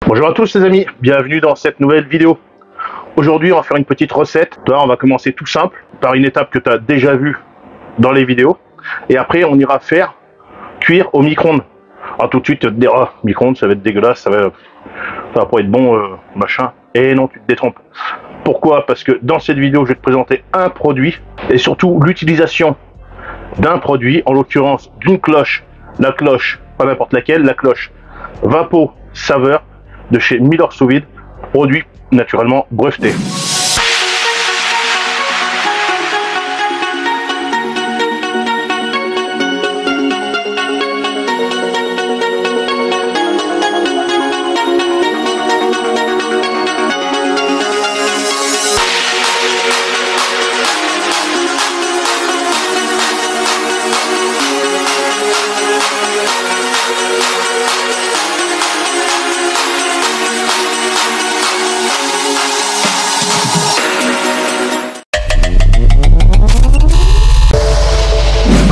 Bonjour à tous les amis, bienvenue dans cette nouvelle vidéo. Aujourd'hui on va faire une petite recette. Là on va commencer tout simple par une étape que tu as déjà vue dans les vidéos. Et après on ira faire cuire au micro-ondes. Alors tout de suite tu te dis oh, micro-ondes ça va être dégueulasse, ça va pas être bon machin. Et non, tu te détrompes. Pourquoi? Parce que dans cette vidéo je vais te présenter un produit et surtout l'utilisation d'un produit, en l'occurrence d'une cloche. La cloche, pas n'importe laquelle, la cloche Vapo Saveur de chez Miller Sous Vide, produit naturellement breveté.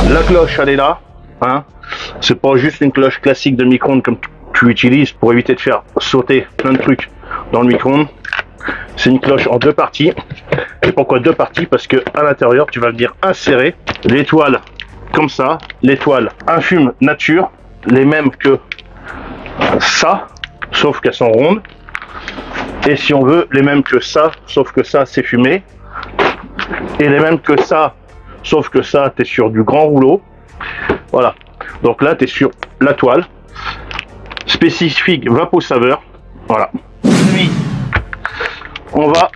La cloche elle est là, hein. C'est pas juste une cloche classique de micro-ondes comme tu utilises pour éviter de faire sauter plein de trucs dans le micro-ondes. C'est une cloche en deux parties. Et pourquoi deux parties? Parce que à l'intérieur tu vas venir insérer l'étoile comme ça, l'étoile Infume Nature, les mêmes que ça, sauf qu'elles sont rondes. Et si on veut, les mêmes que ça, sauf que ça c'est fumé. Et les mêmes que ça, sauf que ça, tu es sur du grand rouleau. Voilà. Donc là, tu es sur la toile spécifique Vapo Saveur. Voilà. Puis, on va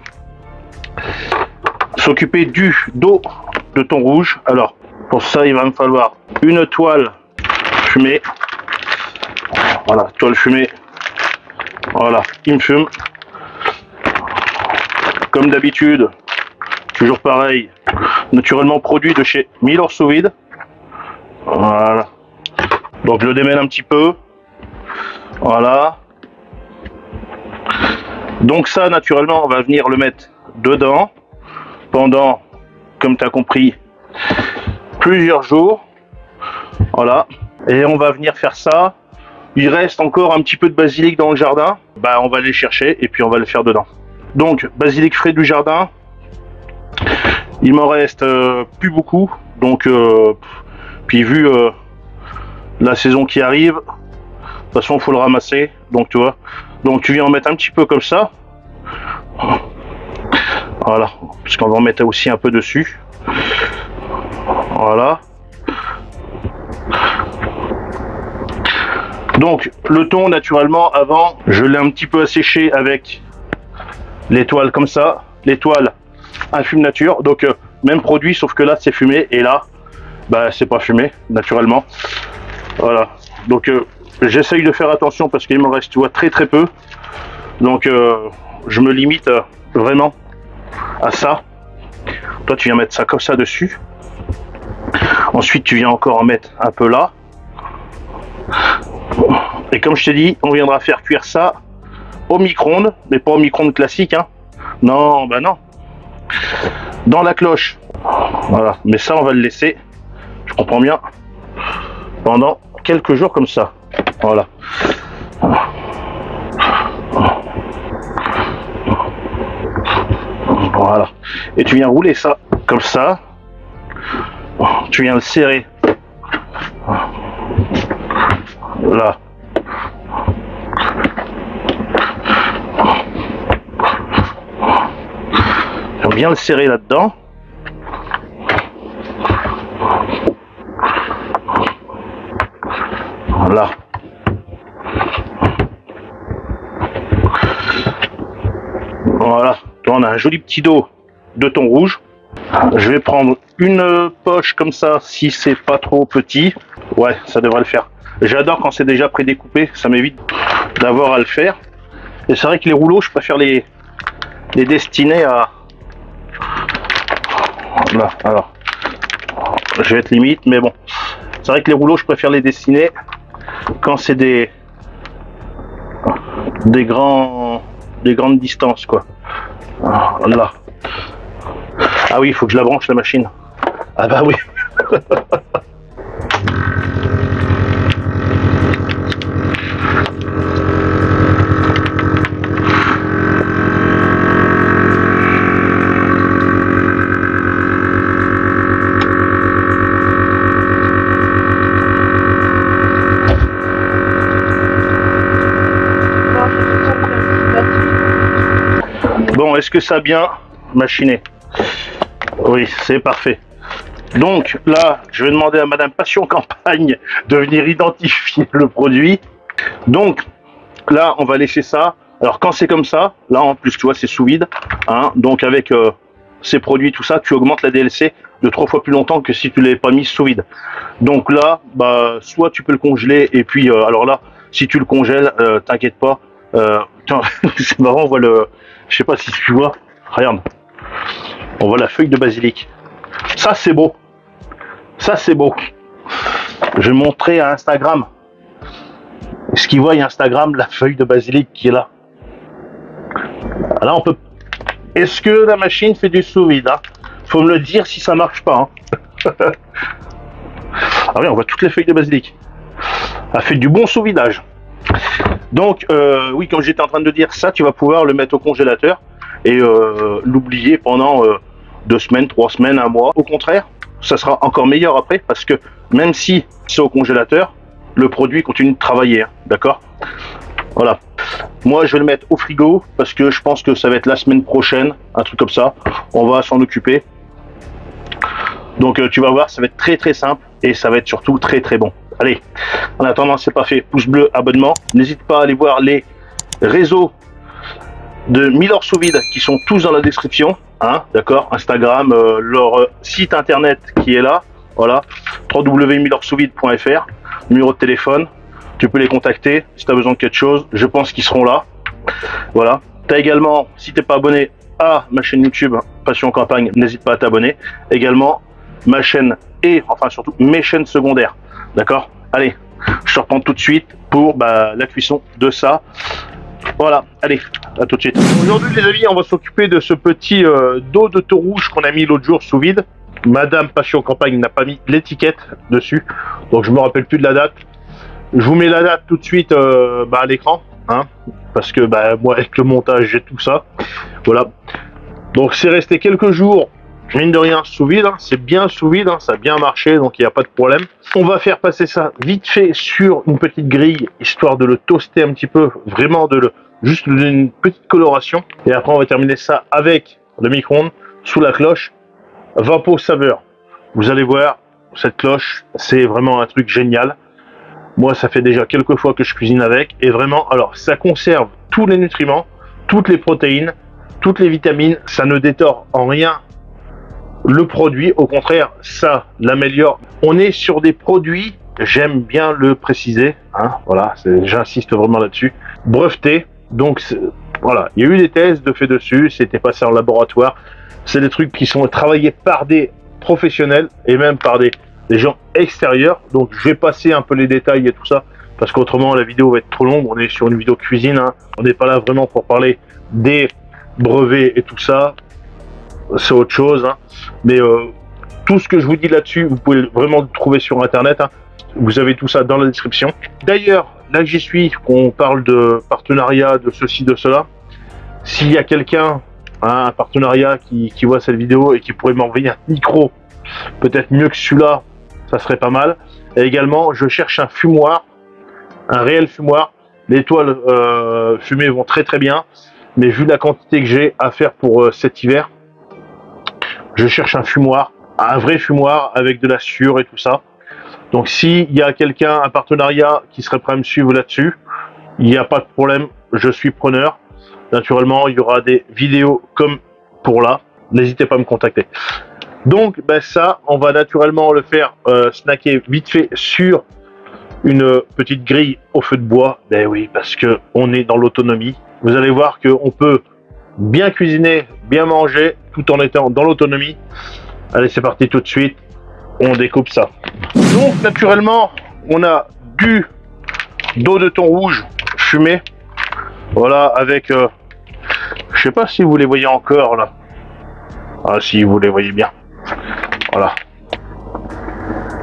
s'occuper du dos de ton rouge. Alors, pour ça, il va me falloir une toile fumée. Voilà, toile fumée. Voilà, il me fume. Comme d'habitude, toujours pareil. Naturellement produit de chez Miller Sous Vide. Voilà. Donc je le démêle un petit peu. Voilà. Donc ça naturellement on va venir le mettre dedans pendant, comme tu as compris, plusieurs jours. Voilà. Et on va venir faire ça. Il reste encore un petit peu de basilic dans le jardin. Bah on va aller chercher et puis on va le faire dedans. Donc basilic frais du jardin. Il m'en reste plus beaucoup, donc puis vu la saison qui arrive, de toute façon il faut le ramasser, donc tu vois, donc tu viens en mettre un petit peu comme ça, voilà, parce qu'on va en mettre aussi un peu dessus, voilà. Donc le thon naturellement avant, je l'ai un petit peu asséché avec l'étoile comme ça, l'étoile Infume Nature, donc même produit sauf que là c'est fumé et là bah c'est pas fumé naturellement. Voilà, donc j'essaye de faire attention parce qu'il me reste, tu vois, très peu, donc je me limite vraiment à ça. Toi tu viens mettre ça comme ça dessus, ensuite tu viens encore en mettre un peu là, et comme je t'ai dit on viendra faire cuire ça au micro-ondes, mais pas au micro-ondes classique, hein. Non, bah non, dans la cloche. Voilà, mais ça on va le laisser, je comprends bien, pendant quelques jours comme ça. Voilà. Voilà. Et tu viens rouler ça comme ça. Tu viens le serrer. Là. Bien le serrer là-dedans. Voilà. Voilà. On a un joli petit dos de thon rouge. Je vais prendre une poche comme ça si c'est pas trop petit. Ouais, ça devrait le faire. J'adore quand c'est déjà prédécoupé, ça m'évite d'avoir à le faire. Et c'est vrai que les rouleaux, je préfère les destiner à... Là, alors, je vais être limite, mais bon, c'est vrai que les rouleaux, je préfère les dessiner quand c'est des grandes distances, quoi. Là. Ah oui, il faut que je la branche la machine. Ah bah oui. Bon, est-ce que ça a bien machiné? Oui, c'est parfait. Donc là, je vais demander à Madame Passion Campagne de venir identifier le produit. Donc là, on va laisser ça. Alors quand c'est comme ça, là en plus tu vois c'est sous vide, hein, donc avec ces produits tout ça, tu augmentes la DLC de 3 fois plus longtemps que si tu l'avais pas mis sous vide. Donc là, bah soit tu peux le congeler et puis alors là, si tu le congèles, t'inquiète pas. C'est marrant, on voit le, je sais pas si tu vois, regarde, on voit la feuille de basilic. Ça c'est beau, ça c'est beau. Je vais montrer à Instagram. Est-ce qu'ils voient Instagram la feuille de basilic qui est là? Là on peut. Est-ce que la machine fait du sous vide, hein? Faut me le dire si ça marche pas. Hein. Ah oui, on voit toutes les feuilles de basilic. Elle fait du bon sous vidage. Donc oui, comme j'étais en train de dire ça, tu vas pouvoir le mettre au congélateur et l'oublier pendant 2 semaines, 3 semaines, 1 mois. Au contraire, ça sera encore meilleur après parce que même si c'est au congélateur, le produit continue de travailler, hein, d'accord? Voilà. Moi, je vais le mettre au frigo parce que je pense que ça va être la semaine prochaine, un truc comme ça. On va s'en occuper. Donc, tu vas voir, ça va être très très simple et ça va être surtout très très bon. Allez, en attendant, c'est pas fait, pouce bleu, abonnement. N'hésite pas à aller voir les réseaux de Milor Sous Vide qui sont tous dans la description, hein, d'accord? Instagram, leur site internet qui est là, voilà, www.milorsousvide.fr, numéro de téléphone. Tu peux les contacter si tu as besoin de quelque chose. Je pense qu'ils seront là. Voilà. Tu as également, si tu n'es pas abonné à ma chaîne YouTube Passion Campagne, n'hésite pas à t'abonner. Également, ma chaîne et, enfin surtout, mes chaînes secondaires. D'accord? Allez, je te reprends tout de suite pour la cuisson de ça. Voilà, allez, à tout de suite. Aujourd'hui, les amis, on va s'occuper de ce petit dos de thon rouge qu'on a mis l'autre jour sous vide. Madame Passion Campagne n'a pas mis l'étiquette dessus, donc je me rappelle plus de la date. Je vous mets la date tout de suite à l'écran, hein, parce que moi avec le montage j'ai tout ça, voilà. Donc c'est resté quelques jours, mine de rien, sous vide, hein, c'est bien sous vide, hein, ça a bien marché, donc il n'y a pas de problème. On va faire passer ça vite fait sur une petite grille, histoire de le toaster un petit peu, vraiment juste de donner une petite coloration. Et après on va terminer ça avec le micro-ondes, sous la cloche, Vapo Saveur. Vous allez voir, cette cloche, c'est vraiment un truc génial. Moi, ça fait déjà quelques fois que je cuisine avec et vraiment, alors ça conserve tous les nutriments, toutes les protéines, toutes les vitamines, ça ne détord en rien le produit, au contraire, ça l'améliore. On est sur des produits, j'aime bien le préciser, hein, voilà, j'insiste vraiment là-dessus, brevetés, donc voilà, il y a eu des tests de fait dessus, c'était passé en laboratoire, c'est des trucs qui sont travaillés par des professionnels et même par des gens extérieurs, donc je vais passer un peu les détails et tout ça parce qu'autrement la vidéo va être trop longue. On est sur une vidéo cuisine, hein. On n'est pas là vraiment pour parler des brevets et tout ça, c'est autre chose, hein. Mais tout ce que je vous dis là-dessus, vous pouvez vraiment le trouver sur internet, hein. Vous avez tout ça dans la description. D'ailleurs, là que j'y suis, qu'on parle de partenariat, de ceci, de cela, s'il y a quelqu'un, hein, un partenariat qui voit cette vidéo et qui pourrait m'envoyer un micro peut-être mieux que celui-là, ça serait pas mal. Et également, je cherche un fumoir, un réel fumoir. Les toiles fumées vont très très bien, mais vu la quantité que j'ai à faire pour cet hiver, je cherche un fumoir, un vrai fumoir avec de la sciure et tout ça. Donc s'il y a quelqu'un, un partenariat qui serait prêt à me suivre là-dessus, il n'y a pas de problème, je suis preneur. Naturellement, il y aura des vidéos comme pour là, n'hésitez pas à me contacter. Donc ça, on va naturellement le faire snacker vite fait sur une petite grille au feu de bois. Ben oui, parce que on est dans l'autonomie. Vous allez voir qu'on peut bien cuisiner, bien manger, tout en étant dans l'autonomie. Allez, c'est parti tout de suite. On découpe ça. Donc naturellement, on a du dos de thon rouge fumé. Voilà, avec, je sais pas si vous les voyez encore là. Ah si, vous les voyez bien. Voilà,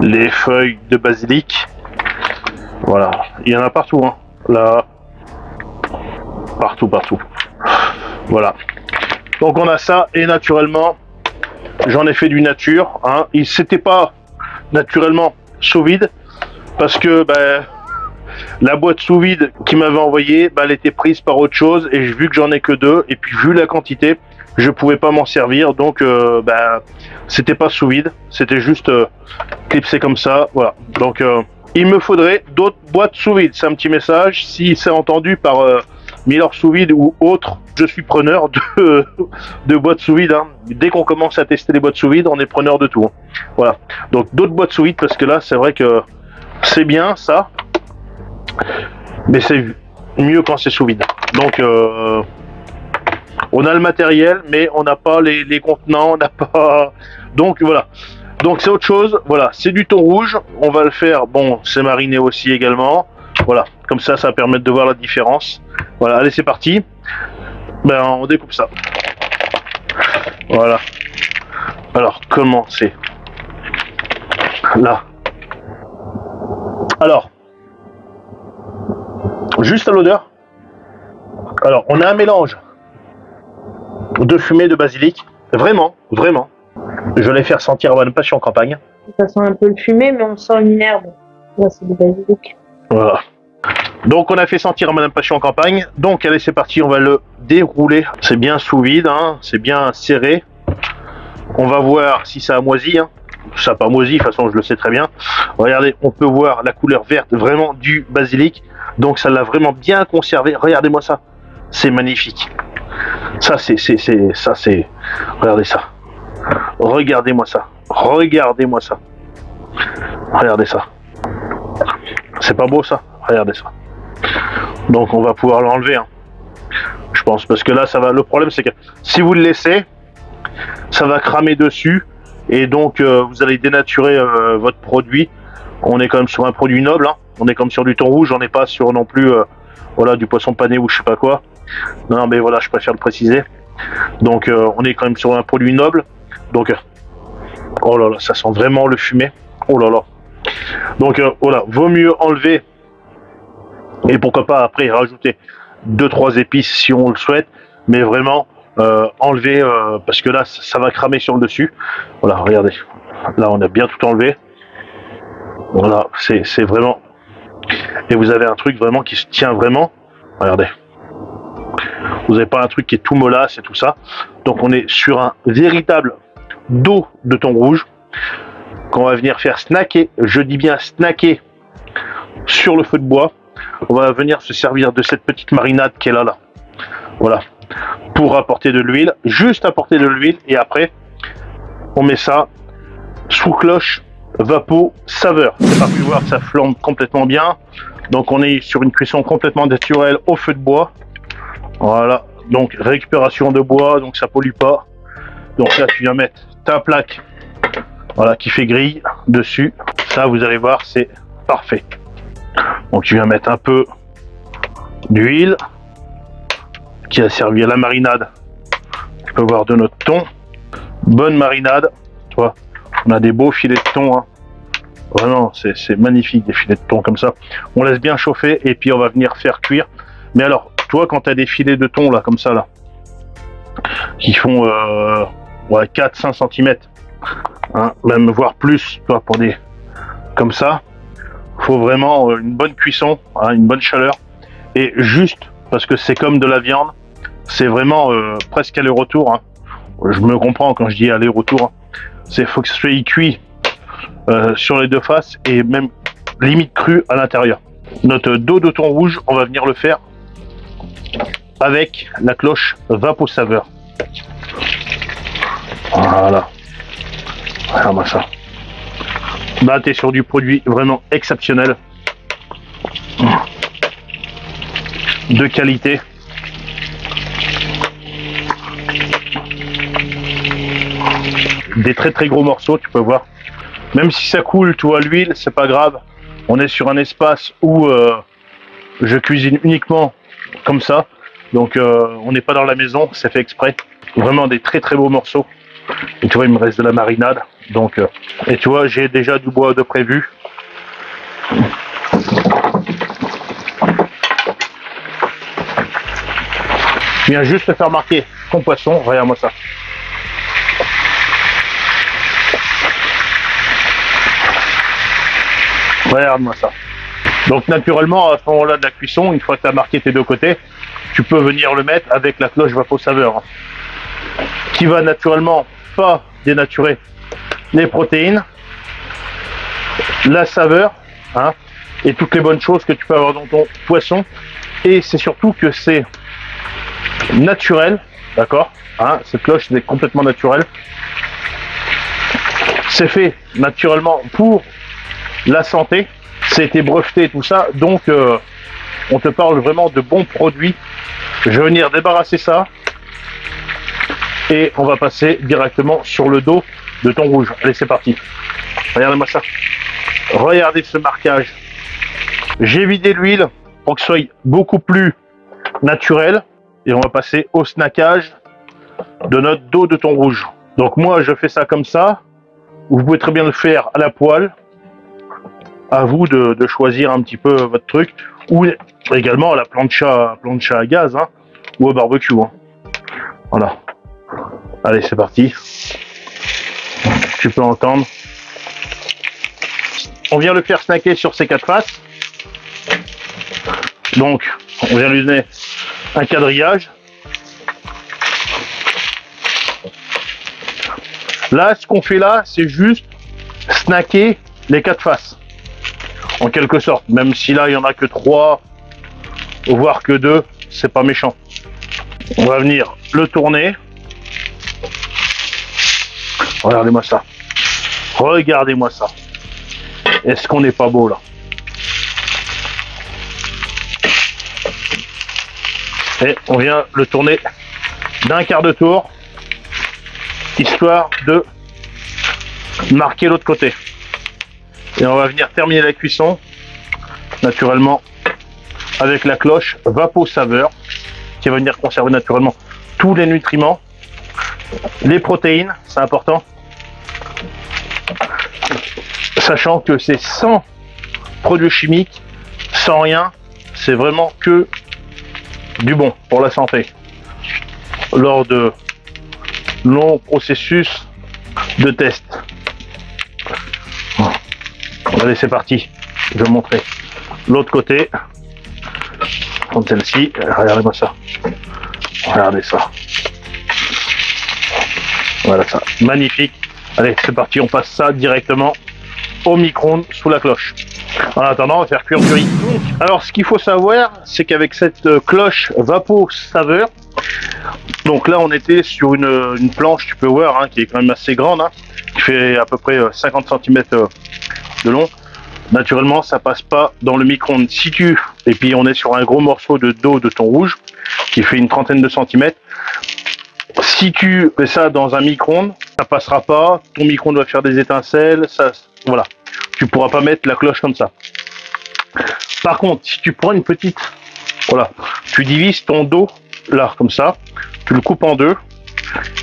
les feuilles de basilic, voilà, il y en a partout, hein. Là, partout, voilà. Donc on a ça, et naturellement, j'en ai fait du nature, hein. C'était pas naturellement sous vide, parce que La boîte sous vide qui m'avait envoyé, bah, elle était prise par autre chose et vu que j'en ai que 2 et puis vu la quantité, je pouvais pas m'en servir, donc bah, c'était pas sous vide, c'était juste clipsé comme ça, voilà. Donc il me faudrait d'autres boîtes sous vide. C'est un petit message, si c'est entendu par Miller sous vide ou autre, je suis preneur de boîtes sous vide, hein. Dès qu'on commence à tester les boîtes sous vide, on est preneur de tout, hein. Voilà, donc d'autres boîtes sous vide, parce que là c'est vrai que c'est bien ça, mais c'est mieux quand c'est sous vide. Donc on a le matériel, mais on n'a pas les contenants, on n'a pas... Donc voilà. Donc c'est autre chose. Voilà, c'est du thon rouge. On va le faire. Bon, c'est mariné aussi également. Voilà, comme ça va permettre de voir la différence. Voilà, allez, c'est parti. Ben, on découpe ça. Voilà. Alors, comment c'est? Là. Alors, juste à l'odeur. Alors, on a un mélange de fumée de basilic, vraiment, vraiment. Je vais faire sentir à Madame Passion en campagne. Ça sent un peu le fumé, mais on sent une herbe. Là, c'est du basilic. Voilà. Donc, on a fait sentir à Madame Passion en campagne. Donc, allez, c'est parti, on va le dérouler. C'est bien sous vide, hein, c'est bien serré. On va voir si ça a moisi, hein. Ça n'a pas moisi, de toute façon, je le sais très bien. Regardez, on peut voir la couleur verte vraiment du basilic. Donc, ça l'a vraiment bien conservé. Regardez-moi ça. C'est magnifique. Ça, c'est... Regardez ça. Regardez-moi ça. Regardez-moi ça. Regardez ça. C'est pas beau, ça? Regardez ça. Donc, on va pouvoir l'enlever, hein. Je pense, parce que là, ça va... Le problème, c'est que si vous le laissez, ça va cramer dessus. Et donc, vous allez dénaturer votre produit. On est quand même sur un produit noble, hein. On est comme sur du thon rouge. On n'est pas sur non plus... voilà, du poisson pané ou je sais pas quoi. Non, mais voilà, je préfère le préciser. Donc, on est quand même sur un produit noble. Donc, oh là là, ça sent vraiment le fumé. Oh là là. Donc, voilà, vaut mieux enlever. Et pourquoi pas après rajouter 2-3 épices si on le souhaite. Mais vraiment, enlever, parce que là, ça va cramer sur le dessus. Voilà, regardez. Là, on a bien tout enlevé. Voilà, c'est vraiment... Et vous avez un truc vraiment qui se tient vraiment. Regardez. Vous n'avez pas un truc qui est tout mollasse et tout ça. Donc on est sur un véritable dos de thon rouge qu'on va venir faire snacker. Je dis bien snacker sur le feu de bois. On va venir se servir de cette petite marinade qui est là. Voilà. Pour apporter de l'huile. Juste apporter de l'huile. Et après, on met ça sous cloche, vapeau, saveur. Vous n'avez pas pu voir que ça flambe complètement bien. Donc on est sur une cuisson complètement naturelle au feu de bois. Voilà, donc récupération de bois, donc ça pollue pas. Donc là tu viens mettre ta plaque, voilà, qui fait grille dessus. Ça, vous allez voir, c'est parfait. Donc tu viens mettre un peu d'huile qui a servi à la marinade. Tu peux voir de notre thon. Bonne marinade, tu vois. On a des beaux filets de thon, hein. Vraiment, c'est magnifique des filets de thon comme ça. On laisse bien chauffer et puis on va venir faire cuire. Mais alors, toi, quand tu as des filets de thon là, comme ça, là, qui font ouais, 4-5 cm, hein, même voire plus, toi, pour des comme ça, faut vraiment une bonne cuisson, hein, une bonne chaleur, et juste, parce que c'est comme de la viande, c'est vraiment presque aller-retour, hein. Je me comprends quand je dis aller-retour, hein. Faut que ce soit cuit sur les deux faces, et même limite cru à l'intérieur. Notre dos de thon rouge, on va venir le faire avec la cloche vapeau saveur. Voilà. Regarde-moi ça. Là, tu es sur du produit vraiment exceptionnel. De qualité. Des très très gros morceaux, tu peux voir. Même si ça coule, tu vois, l'huile, c'est pas grave. On est sur un espace où je cuisine uniquement comme ça. Donc on n'est pas dans la maison, c'est fait exprès. Vraiment des très très beaux morceaux. Et tu vois, il me reste de la marinade. Donc, et tu vois, j'ai déjà du bois de prévu. Je viens juste te faire marquer ton poisson. Regarde-moi ça. Regarde-moi ça. Donc naturellement, à ce moment-là de la cuisson, une fois que tu as marqué tes deux côtés, tu peux venir le mettre avec la cloche Vapeau Saveur, qui va naturellement pas dénaturer les protéines, la saveur, hein, et toutes les bonnes choses que tu peux avoir dans ton poisson. Et c'est surtout que c'est naturel, d'accord, hein, cette cloche c'est complètement naturel. C'est fait naturellement pour la santé, c'était breveté tout ça, donc on te parle vraiment de bons produits. Je vais venir débarrasser ça et on va passer directement sur le dos de ton rouge. Allez, c'est parti. Regardez-moi ça. Regardez ce marquage. J'ai vidé l'huile pour que ce soit beaucoup plus naturel et on va passer au snackage de notre dos de thon rouge. Donc moi je fais ça comme ça. Vous pouvez très bien le faire à la poêle. À vous de choisir un petit peu votre truc, ou également à la plancha à gaz, hein, ou au barbecue, hein. Voilà. Allez, c'est parti. Tu peux entendre. On vient le faire snacker sur ses quatre faces. Donc, on vient lui donner un quadrillage. Là, ce qu'on fait là, c'est juste snacker les quatre faces. En quelque sorte, même si là, il n'y en a que 3, voire que 2, c'est pas méchant. On va venir le tourner. Regardez-moi ça. Regardez-moi ça. Est-ce qu'on n'est pas beau là? Et on vient le tourner d'un quart de tour, histoire de marquer l'autre côté. Et on va venir terminer la cuisson, naturellement, avec la cloche Vapeau Saveur, qui va venir conserver naturellement tous les nutriments, les protéines, c'est important, sachant que c'est sans produits chimiques, sans rien, c'est vraiment que du bon pour la santé. Lors de longs processus de test. Allez, c'est parti. Je vais vous montrer l'autre côté. Comme celle-ci. Regardez-moi ça. Regardez ça. Voilà ça. Magnifique. Allez, c'est parti. On passe ça directement au micro-ondes sous la cloche. En attendant, on va faire cuire du riz. Alors, ce qu'il faut savoir, c'est qu'avec cette cloche Vapeau Saveur, donc là, on était sur une planche, tu peux voir, hein, qui est quand même assez grande, hein, qui fait à peu près 50 cm de long. Naturellement, ça passe pas dans le micro-ondes. Si tu, et puis on est sur un gros morceau de dos de thon rouge qui fait une trentaine de centimètres. Si tu fais ça dans un micro-ondes, ça passera pas. Ton micro-ondes va faire des étincelles. Ça, voilà, tu pourras pas mettre la cloche comme ça. Par contre, si tu prends une petite, voilà, tu divises ton dos là comme ça, tu le coupes en deux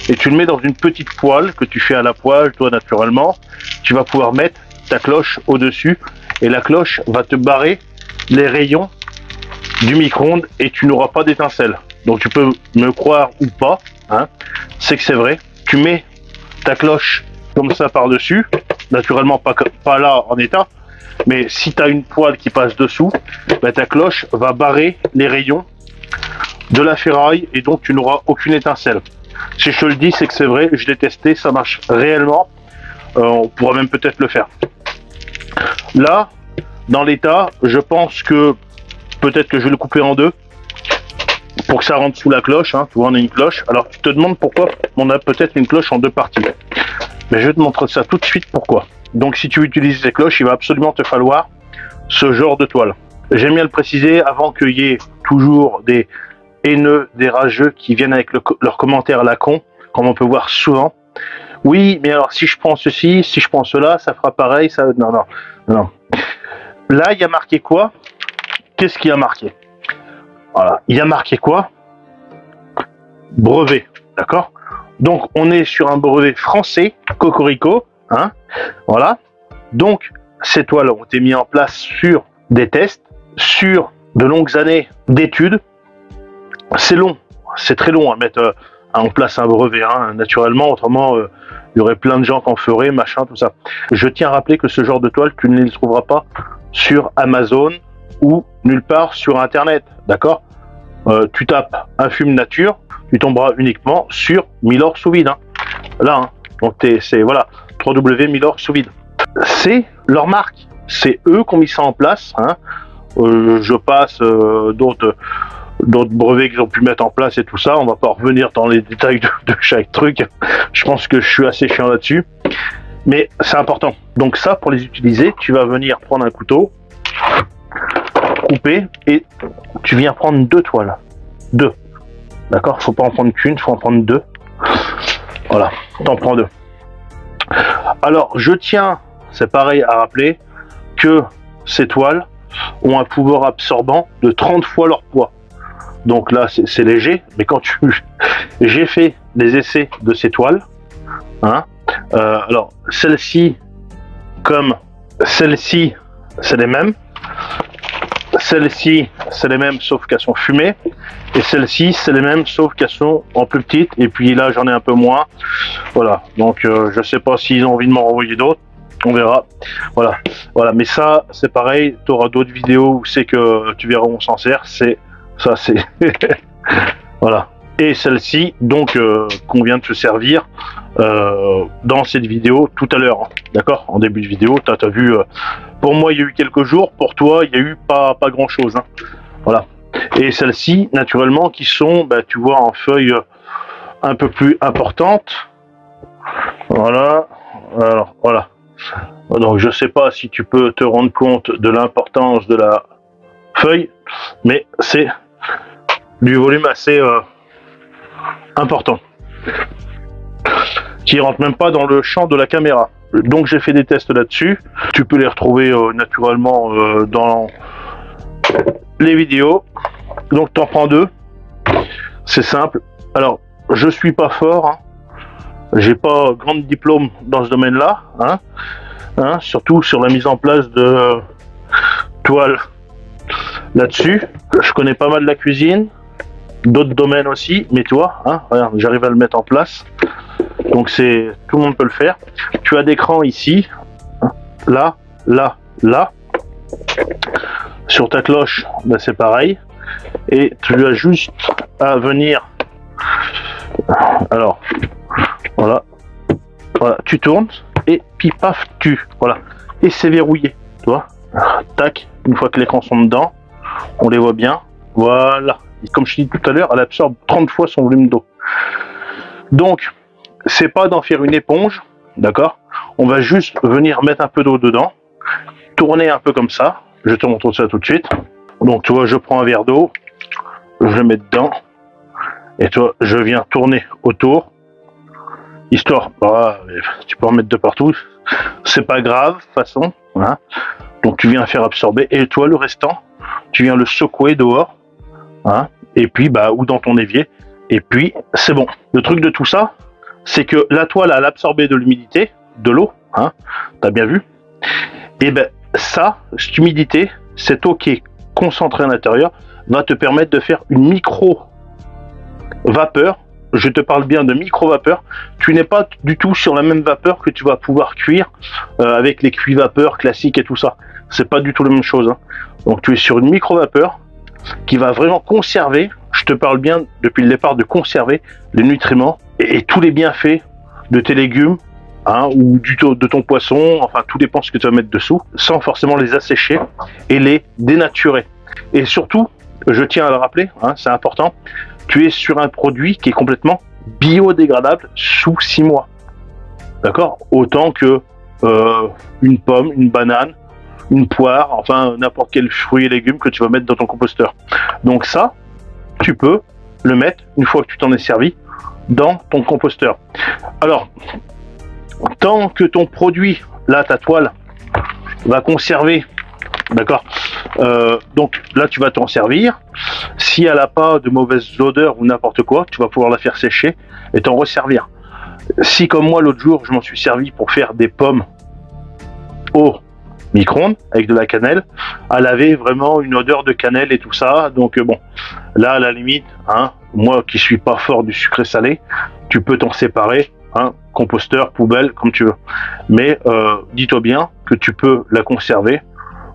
et tu le mets dans une petite poêle que tu fais à la poêle, toi naturellement. Tu vas pouvoir mettre ta cloche au-dessus et la cloche va te barrer les rayons du micro-ondes et tu n'auras pas d'étincelle. Donc tu peux me croire ou pas, hein, c'est que c'est vrai. Tu mets ta cloche comme ça par-dessus, naturellement pas là en état, mais si tu as une poêle qui passe dessous, ben, ta cloche va barrer les rayons de la ferraille et donc tu n'auras aucune étincelle. Si je te le dis, c'est que c'est vrai, je l'ai testé, ça marche réellement. On pourra même peut-être le faire. Là, dans l'état, je pense que peut-être que je vais le couper en deux pour que ça rentre sous la cloche, hein. Tu vois, on a une cloche. Alors tu te demandes pourquoi on a peut-être une cloche en deux parties. Mais je vais te montrer ça tout de suite pourquoi. Donc si tu utilises ces cloches, il va absolument te falloir ce genre de toile. J'aime bien le préciser avant qu'il y ait toujours des haineux, des rageux qui viennent avec leurs commentaires à la con, comme on peut voir souvent. Oui, mais alors si je prends ceci, si je prends cela, ça fera pareil, ça... Non, non, non. Là, il y a marqué quoi? Qu'est-ce qu'il y a marqué? Voilà, il y a marqué quoi? Brevet, d'accord? Donc, on est sur un brevet français, Cocorico, hein? Voilà. Donc, ces toiles ont été mises en place sur des tests, sur de longues années d'études. C'est long, c'est très long à mettre en place un brevet, hein, naturellement, autrement il y aurait plein de gens qui en feraient, machin, tout ça. Je tiens à rappeler que ce genre de toile, tu ne les trouveras pas sur Amazon ou nulle part sur Internet, d'accord? Tu tapes Infume Nature, tu tomberas uniquement sur Milor sous vide, hein. Là, hein. Donc c'est voilà, www.milor sous vide. C'est leur marque, c'est eux qui ont mis ça en place, hein. Je passe d'autres brevets qu'ils ont pu mettre en place et tout ça. On va pas revenir dans les détails de chaque truc. Je pense que je suis assez chiant là-dessus. Mais c'est important. Donc ça, pour les utiliser, tu vas venir prendre un couteau, couper, et tu viens prendre 2 toiles. 2. D'accord? Faut pas en prendre qu'une, faut en prendre 2. Voilà, t'en prends 2. Alors, je tiens, c'est pareil à rappeler, que ces toiles ont un pouvoir absorbant de 30 fois leur poids. Donc là, c'est léger, mais quand j'ai fait des essais de ces toiles, hein, alors celle-ci comme celle-ci, c'est les mêmes. Celle-ci, c'est les mêmes, sauf qu'elles sont fumées. Et celle-ci, c'est les mêmes, sauf qu'elles sont en plus petites. Et puis là, j'en ai un peu moins. Voilà, donc je sais pas s'ils ont envie de m'en renvoyer d'autres. On verra. Voilà, voilà. Mais ça, c'est pareil. Tu auras d'autres vidéos où c'est que tu verras où on s'en sert. C'est ça, c'est voilà. Et celle-ci, donc qu'on vient de se servir dans cette vidéo tout à l'heure. Hein. D'accord? En début de vidéo, tu as vu. Pour moi, il y a eu quelques jours. Pour toi, il y a eu pas grand-chose. Hein. Voilà. Et celles-ci, naturellement, qui sont, bah, tu vois, en feuilles un peu plus importantes. Voilà. Alors, voilà. Donc je sais pas si tu peux te rendre compte de l'importance de la feuille, mais c'est du volume assez important, qui rentre même pas dans le champ de la caméra. Donc j'ai fait des tests là-dessus. Tu peux les retrouver naturellement dans les vidéos. Donc t'en prends 2. C'est simple. Alors je suis pas fort. Hein. J'ai pas grand diplôme dans ce domaine-là, hein, surtout sur la mise en place de toiles là-dessus. Je connais pas mal la cuisine, d'autres domaines aussi, mais tu vois, hein, regarde, j'arrive à le mettre en place. Donc c'est tout le monde peut le faire. Tu as d'écran ici, hein, là, là, là. Sur ta cloche, ben c'est pareil. Et tu as juste à venir. Alors. Voilà, voilà, tu tournes et puis paf, voilà, et c'est verrouillé, tu vois, tac, une fois que les écrans sont dedans, on les voit bien, voilà, et comme je dis tout à l'heure, elle absorbe 30 fois son volume d'eau. Donc, c'est pas d'en faire une éponge, d'accord, on va juste venir mettre un peu d'eau dedans, tourner un peu comme ça, je te montre ça tout de suite. Donc, tu vois, je prends un verre d'eau, je le mets dedans, et tu vois, je viens tourner autour, histoire, bah, tu peux en mettre de partout, c'est pas grave, de toute façon, hein. Donc tu viens faire absorber, et toi le restant, tu viens le secouer dehors, hein, et puis bah, ou dans ton évier, et puis c'est bon. Le truc de tout ça, c'est que la toile elle a absorbé de l'humidité, de l'eau, hein, t'as bien vu, et ben ça, cette humidité, cette eau qui est concentrée à l'intérieur, va te permettre de faire une micro-vapeur. Je te parle bien de micro-vapeur. Tu n'es pas du tout sur la même vapeur que tu vas pouvoir cuire avec les cuits-vapeurs classiques et tout ça. C'est pas du tout la même chose. Hein. Donc tu es sur une micro-vapeur qui va vraiment conserver, je te parle bien depuis le départ de conserver les nutriments et tous les bienfaits de tes légumes, hein, ou de ton poisson, enfin tout dépend ce que tu vas mettre dessous, sans forcément les assécher et les dénaturer. Et surtout, je tiens à le rappeler, hein, c'est important, tu es sur un produit qui est complètement biodégradable sous 6 mois. D'accord? Autant que une pomme, une banane, une poire, enfin n'importe quel fruit et légumes que tu vas mettre dans ton composteur. Donc ça, tu peux le mettre, une fois que tu t'en es servi, dans ton composteur. Alors, tant que ton produit, là ta toile, va conserver, d'accord, donc là tu vas t'en servir. Si elle n'a pas de mauvaise odeur ou n'importe quoi, tu vas pouvoir la faire sécher et t'en resservir. Si comme moi l'autre jour je m'en suis servi pour faire des pommes au micro-ondes avec de la cannelle, elle avait vraiment une odeur de cannelle et tout ça, donc bon, là à la limite, hein, moi qui suis pas fort du sucré salé, tu peux t'en séparer, hein, composteur, poubelle, comme tu veux. Mais dis-toi bien que tu peux la conserver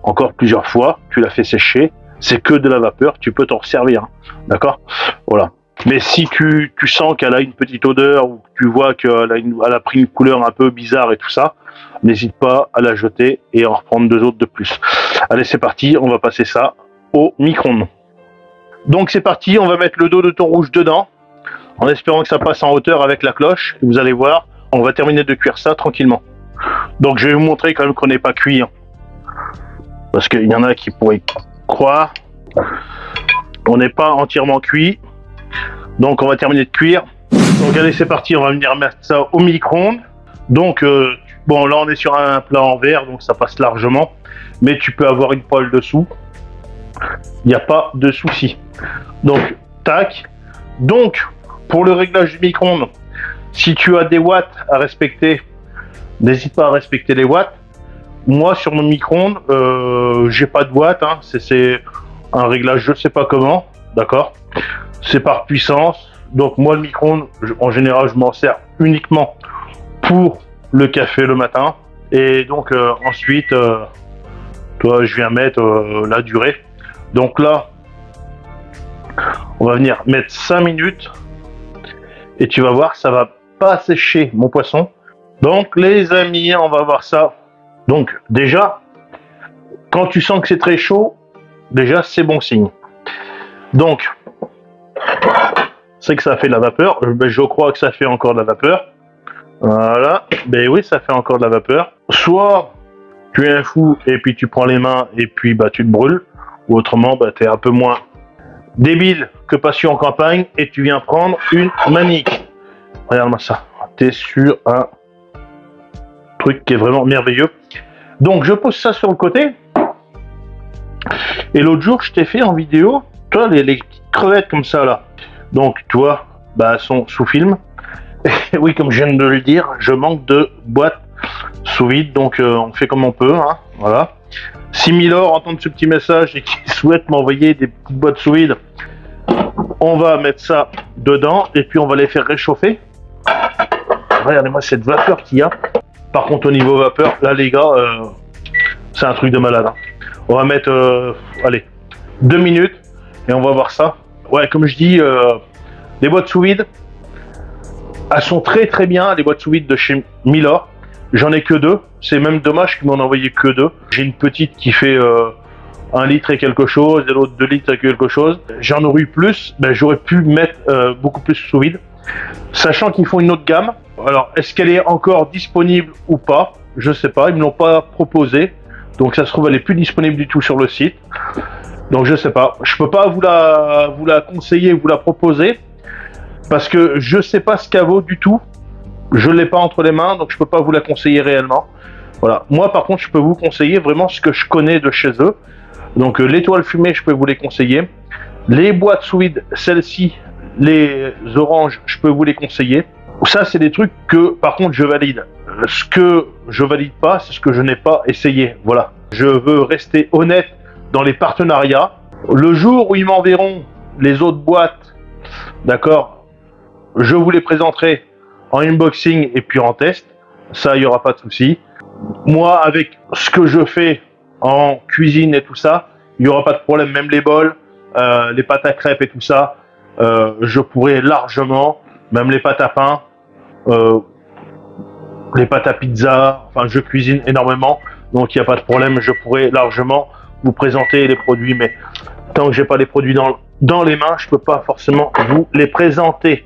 encore plusieurs fois, tu la fais sécher, c'est que de la vapeur, tu peux t'en servir, hein. D'accord? Voilà. Mais si tu sens qu'elle a une petite odeur ou que tu vois qu'elle a pris une couleur un peu bizarre et tout ça, n'hésite pas à la jeter et en reprendre 2 autres de plus. Allez, c'est parti, on va passer ça au micro-ondes. Donc c'est parti, on va mettre le dos de thon rouge dedans, en espérant que ça passe en hauteur avec la cloche. Et vous allez voir, on va terminer de cuire ça tranquillement. Donc je vais vous montrer quand même qu'on n'est pas cuit, hein. Parce qu'il y en a qui pourraient croire. On n'est pas entièrement cuit. Donc on va terminer de cuire. Donc allez, c'est parti, on va venir mettre ça au micro-ondes. Donc bon, là on est sur un plat en verre, donc ça passe largement. Mais tu peux avoir une poêle dessous. Il n'y a pas de souci. Donc tac. Donc pour le réglage du micro-ondes, si tu as des watts à respecter, n'hésite pas à respecter les watts. Moi sur mon micro-ondes, j'ai pas de watts, hein. C'est un réglage je sais pas comment, d'accord. C'est par puissance. Donc moi le micro-ondes, en général je m'en sers uniquement pour le café le matin. Et donc ensuite, toi je viens mettre la durée. Donc là, on va venir mettre 5 minutes. Et tu vas voir, ça va pas sécher mon poisson. Donc les amis, on va voir ça. Donc déjà, quand tu sens que c'est très chaud, déjà c'est bon signe. Donc, c'est que ça fait de la vapeur. Ben, je crois que ça fait encore de la vapeur. Voilà. Ben oui, ça fait encore de la vapeur. Soit tu es un fou et puis tu prends les mains et puis bah tu te brûles. Ou autrement, bah, tu es un peu moins débile que patient en campagne et tu viens prendre une manique. Regarde-moi ça. Tu es sur un truc qui est vraiment merveilleux. Donc je pose ça sur le côté. Et l'autre jour, je t'ai fait en vidéo, toi, les petites crevettes comme ça là. Donc tu vois, bah, elles sont sous film. Et oui, comme je viens de le dire, je manque de boîte sous vide, donc on fait comme on peut, hein, voilà. Si Milor entend ce petit message et qu'il souhaite m'envoyer des petites boîtes sous vide, on va mettre ça dedans et puis on va les faire réchauffer. Regardez-moi cette vapeur qu'il y a. Par contre, au niveau vapeur, là les gars, c'est un truc de malade, hein. On va mettre, allez, 2 minutes et on va voir ça. Ouais, comme je dis, les boîtes sous vide, elles sont très très bien, les boîtes sous vide de chez Milor. J'en ai que 2. C'est même dommage qu'ils m'en ont envoyé que 2. J'ai une petite qui fait 1 litre et quelque chose, et l'autre 2 litres et quelque chose. J'en aurais eu plus, ben, j'aurais pu mettre beaucoup plus sous vide. Sachant qu'ils font une autre gamme. Alors, est-ce qu'elle est encore disponible ou pas? Je sais pas, ils me l'ont pas proposé. Donc ça se trouve, elle est plus disponible du tout sur le site. Donc je sais pas. Je peux pas vous la conseiller, vous la proposer. Parce que je sais pas ce qu'elle vaut du tout. Je l'ai pas entre les mains, donc je peux pas vous la conseiller réellement. Voilà. Moi par contre, je peux vous conseiller vraiment ce que je connais de chez eux. Donc l'étoile fumée, je peux vous les conseiller. Les boîtes sous vide, celles-ci, les oranges, je peux vous les conseiller. Ça, c'est des trucs que par contre je valide. Ce que je valide pas, c'est ce que je n'ai pas essayé. Voilà. Je veux rester honnête dans les partenariats. Le jour où ils m'enverront les autres boîtes, d'accord, je vous les présenterai en unboxing et puis en test. Ça, il n'y aura pas de souci. Moi, avec ce que je fais en cuisine et tout ça, il n'y aura pas de problème. Même les bols, les pâtes à crêpes et tout ça, je pourrais largement, même les pâtes à pain, les pâtes à pizza, enfin je cuisine énormément, donc il n'y a pas de problème, je pourrais largement vous présenter les produits, mais tant que j'ai pas les produits dans les mains, je peux pas forcément vous les présenter.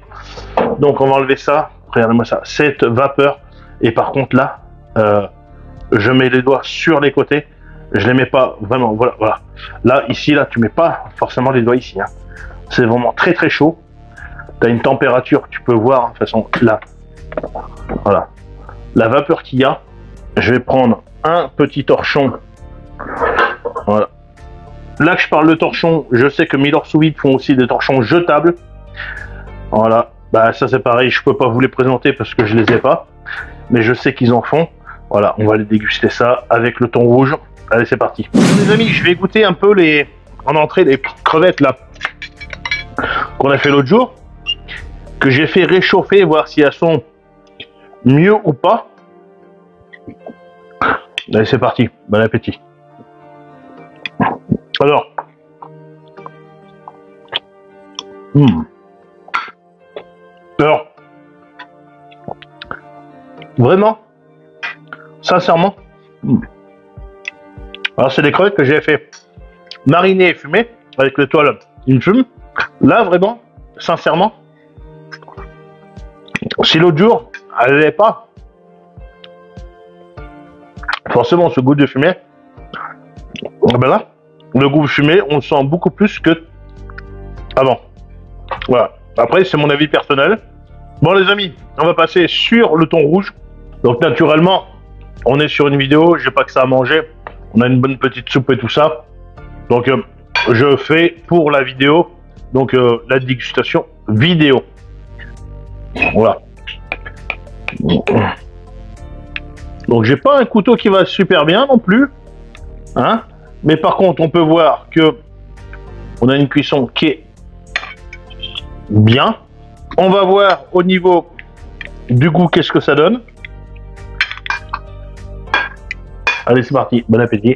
Donc on va enlever ça, regardez-moi ça, cette vapeur, et par contre là, je mets les doigts sur les côtés, je les mets pas vraiment, voilà, voilà. Là, ici, là, tu mets pas forcément les doigts ici, hein. C'est vraiment très très chaud, tu as une température, tu peux voir, hein, de toute façon, là, voilà, la vapeur qu'il y a. Je vais prendre un petit torchon, voilà. Là que je parle de torchon, je sais que Milor sous vide font aussi des torchons jetables. Voilà, bah ça c'est pareil, je peux pas vous les présenter parce que je les ai pas, mais je sais qu'ils en font. Voilà, on va les déguster ça avec le thon rouge. Allez, c'est parti. Les amis, je vais goûter un peu en entrée les petites crevettes là qu'on a fait l'autre jour, que j'ai fait réchauffer, voir si elles sont mieux ou pas. Allez, c'est parti. Bon appétit. Alors, alors, vraiment, sincèrement, alors c'est des crevettes que j'ai fait mariner et fumer avec l'étoile une fume. Là, vraiment, sincèrement, si l'autre jour, elle n'avait pas forcément ce goût de fumée, ben là, le goût fumé, on le sent beaucoup plus que avant. Voilà. Après, c'est mon avis personnel. Bon, les amis, on va passer sur le thon rouge. Donc, naturellement, on est sur une vidéo, j'ai pas que ça à manger. On a une bonne petite soupe et tout ça. Donc, je fais pour la vidéo, donc la dégustation vidéo. Voilà. Donc, j'ai pas un couteau qui va super bien non plus. Hein? Mais par contre, on peut voir que on a une cuisson qui est bien. On va voir au niveau du goût qu'est-ce que ça donne. Allez, c'est parti. Bon appétit.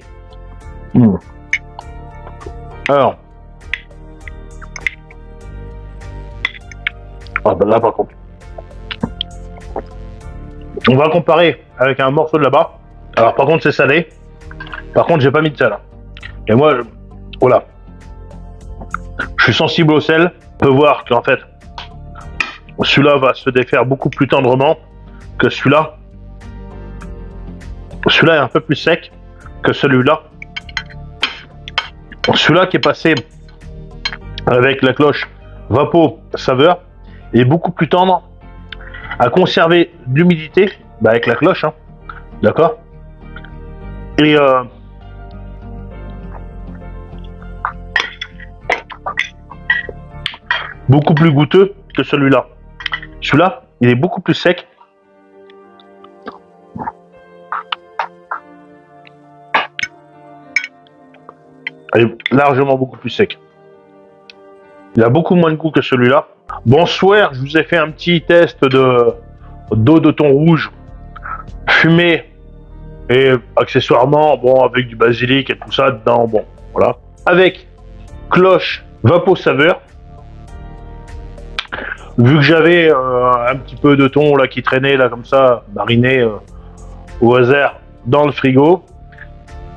Alors. Ah ben là, par contre. On va comparer avec un morceau de là-bas. Alors, par contre, c'est salé. Par contre, j'ai pas mis de sel. Et moi, voilà. Je suis sensible au sel. On peut voir qu'en fait, celui-là va se défaire beaucoup plus tendrement que celui-là. Celui-là est un peu plus sec que celui-là. Celui-là qui est passé avec la cloche Vapeau Saveur est beaucoup plus tendre à conserver l'humidité avec la cloche. Hein. D'accord? Et beaucoup plus goûteux que celui-là. Celui-là, il est beaucoup plus sec. Il est largement beaucoup plus sec. Il a beaucoup moins de goût que celui-là. Bonsoir, je vous ai fait un petit test d'eau de thon rouge fumé et accessoirement, bon, avec du basilic et tout ça dedans, bon, voilà. Avec cloche Vapeau Saveur. Vu que j'avais un petit peu de thon là qui traînait là comme ça, mariné au hasard dans le frigo,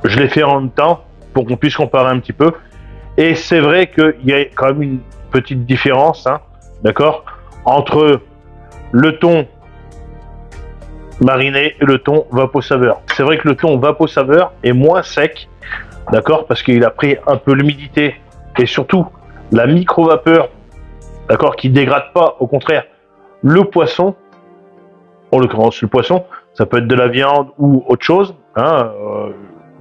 je l'ai fait en même temps pour qu'on puisse comparer un petit peu. Et c'est vrai qu'il y a quand même une petite différence, hein, d'accord, entre le thon mariné et le thon Vapeau Saveur. C'est vrai que le thon Vapeau Saveur est moins sec, d'accord, parce qu'il a pris un peu l'humidité et surtout la micro-vapeur, d'accord, qui dégrade pas, au contraire, le poisson. En l'occurrence, le poisson, ça peut être de la viande ou autre chose, hein,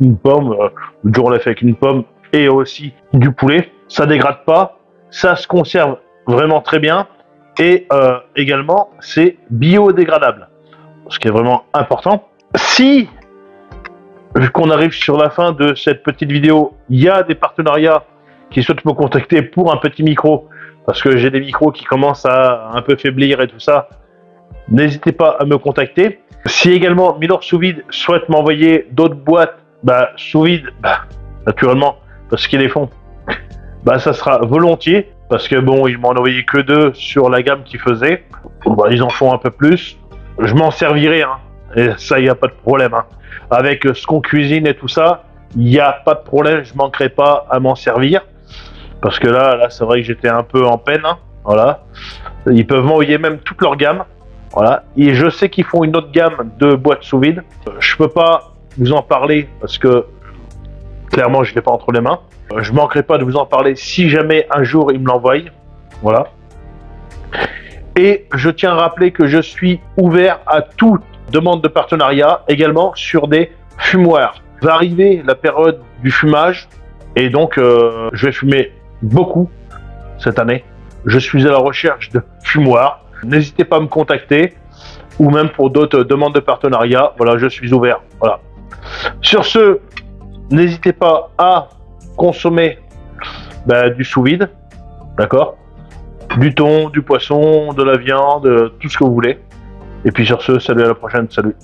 une pomme, le jour on l'a fait avec une pomme et aussi du poulet, ça dégrade pas, ça se conserve vraiment très bien et également c'est biodégradable, ce qui est vraiment important. Si, vu qu'on arrive sur la fin de cette petite vidéo, il y a des partenariats qui souhaitent me contacter pour un petit micro, parce que j'ai des micros qui commencent à un peu faiblir et tout ça, n'hésitez pas à me contacter. Si également Milor Sous Vide souhaite m'envoyer d'autres boîtes, sous vide, naturellement, parce qu'ils les font, ça sera volontiers, parce que bon, ils m'en ont envoyé que 2 sur la gamme qu'ils faisaient, ils en font un peu plus, je m'en servirai, hein, et ça, il n'y a pas de problème, hein. Avec ce qu'on cuisine et tout ça, il n'y a pas de problème, je manquerai pas à m'en servir, parce que là c'est vrai que j'étais un peu en peine, hein, voilà, ils peuvent m'envoyer même toute leur gamme, voilà, et je sais qu'ils font une autre gamme de boîtes sous vide, je peux pas vous en parler parce que clairement je l'ai pas entre les mains. Je manquerai pas de vous en parler si jamais un jour ils me l'envoient. Voilà. Et je tiens à rappeler que je suis ouvert à toute demande de partenariat, également sur des fumoirs. Va arriver la période du fumage et donc je vais fumer beaucoup cette année. Je suis à la recherche de fumoirs. N'hésitez pas à me contacter ou même pour d'autres demandes de partenariat. Voilà, je suis ouvert. Voilà. Sur ce, n'hésitez pas à consommer du sous-vide, d'accord, du thon, du poisson, de la viande, tout ce que vous voulez. Et puis sur ce, salut, à la prochaine, salut.